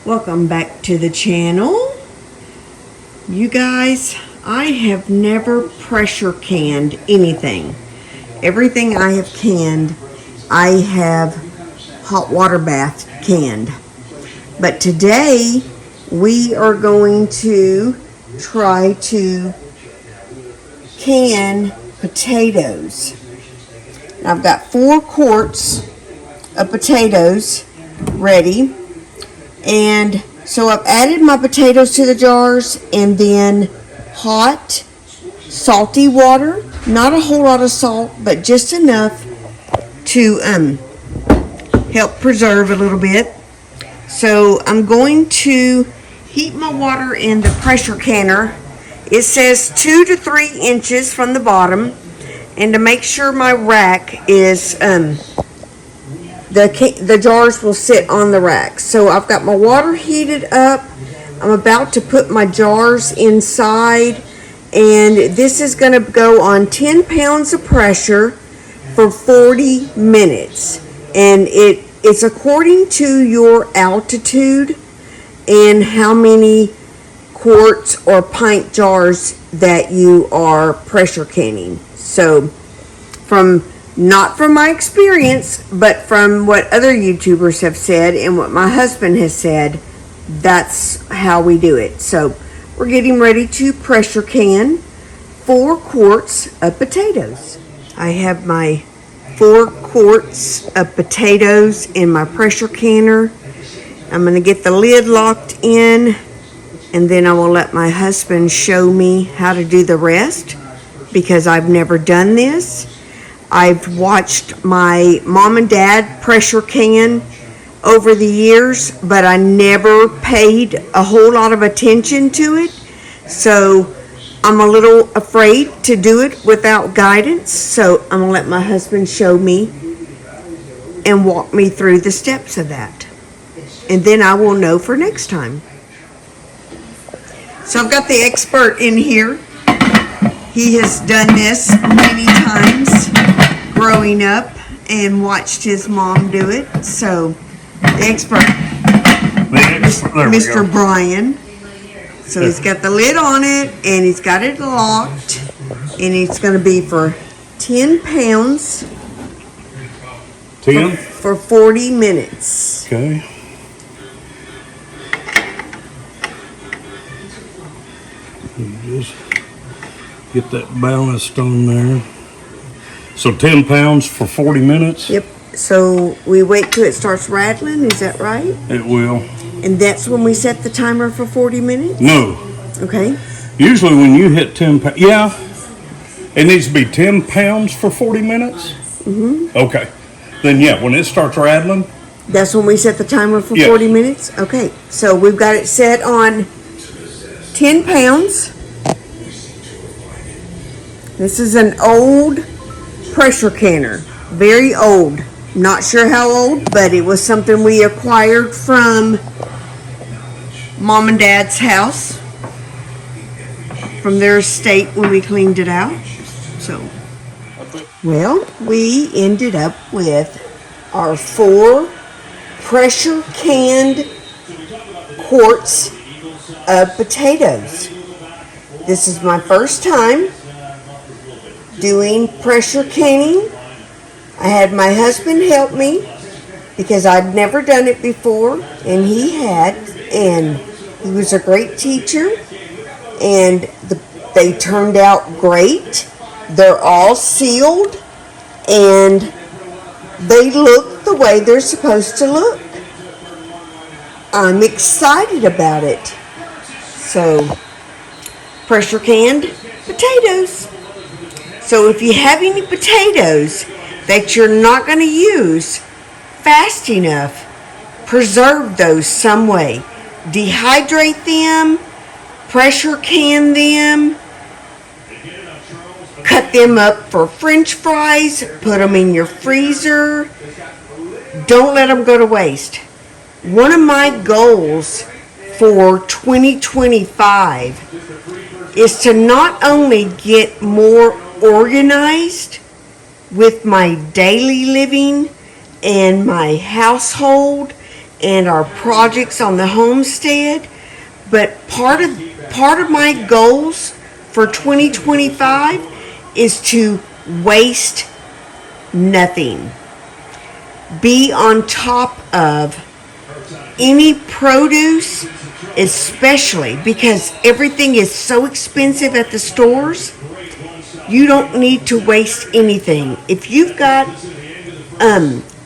Welcome back to the channel. You guys, I have never pressure canned anything. Everything I have canned, I have hot water bath canned. But today we are going to try to can potatoes. I've got 4 quarts of potatoes ready, and so I've added my potatoes to the jars, and then hot salty water, not a whole lot of salt, but just enough to help preserve a little bit. So I'm going to heat my water in the pressure canner. It says 2 to 3 inches from the bottom, and to make sure my rack is the jars will sit on the rack. So I've got my water heated up. I'm about to put my jars inside, and this is going to go on 10 pounds of pressure for 40 minutes. And it's according to your altitude and how many quarts or pint jars that you are pressure canning. So not from my experience, but from what other YouTubers have said and what my husband has said, that's how we do it. So we're getting ready to pressure can 4 quarts of potatoes. I have my 4 quarts of potatoes in my pressure canner. I'm going to get the lid locked in, and then I will let my husband show me how to do the rest, because I've never done this. I've watched my mom and dad pressure can over the years, but I never paid a whole lot of attention to it. So I'm a little afraid to do it without guidance. So I'm going to let my husband show me and walk me through the steps of that. And then I will know for next time. So I've got the expert in here. He has done this many times growing up and watched his mom do it. So the expert, Mr. Brian. So he's got the lid on it, and he's got it locked, and it's going to be for 10 pounds 10? For 40 minutes. Okay. Just get that balanced on there. So 10 pounds for 40 minutes? Yep. So we wait till it starts rattling, is that right? It will. And that's when we set the timer for 40 minutes? No. Okay. Usually when you hit 10 pounds, yeah, it needs to be 10 pounds for 40 minutes? Mm-hmm. Okay. Then yeah, when it starts rattling. That's when we set the timer for 40 minutes? Okay. So we've got it set on 10 pounds. This is an old pressure canner. Very old. Not sure how old, but it was something we acquired from Mom and Dad's house, from their estate when we cleaned it out. So, well, we ended up with our 4 pressure canned quarts of potatoes. This is my first time doing pressure canning. I had my husband help me because I'd never done it before, and he had, and he was a great teacher, and they turned out great. They're all sealed, and they look the way they're supposed to look. I'm excited about it. So, pressure canned potatoes. So if you have any potatoes that you're not going to use fast enough, preserve those some way. Dehydrate them, pressure can them, cut them up for French fries, put them in your freezer. Don't let them go to waste. One of my goals for 2025 is to not only get more organized with my daily living and my household and our projects on the homestead. But part of my goals for 2025 is to waste nothing. Be on top of any produce, especially because everything is so expensive at the stores. You don't need to waste anything. If you've got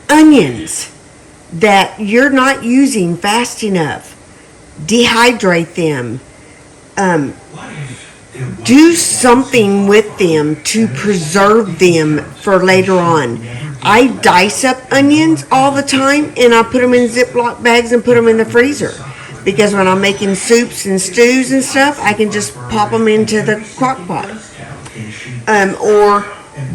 onions that you're not using fast enough, dehydrate them. Do something with them to preserve them for later on. I dice up onions all the time, and I put them in Ziploc bags and put them in the freezer. Because when I'm making soups and stews and stuff, I can just pop them into the crock pot. Or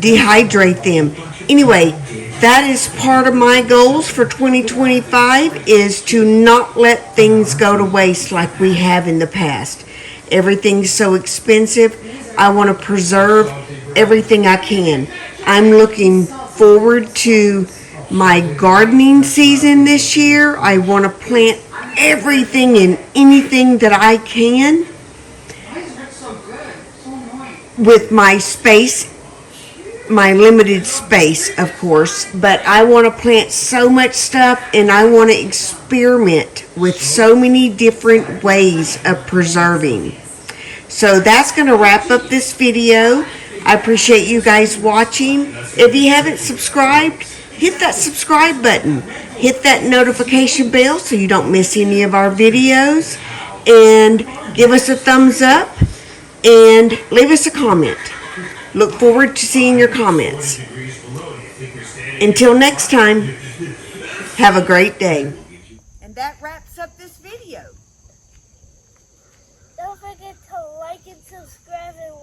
dehydrate them. Anyway, that is part of my goals for 2025, is to not let things go to waste like we have in the past. Everything's so expensive. I want to preserve everything I can. I'm looking forward to my gardening season this year. I want to plant everything and anything that I can with my space, my limited space, of course. But I want to plant so much stuff, and I want to experiment with so many different ways of preserving. So that's going to wrap up this video. I appreciate you guys watching. If you haven't subscribed, hit that subscribe button. Hit that notification bell so you don't miss any of our videos. And give us a thumbs up and leave us a comment. Look forward to seeing your comments. Until next time, have a great day. And that wraps up this video. Don't forget to like and subscribe and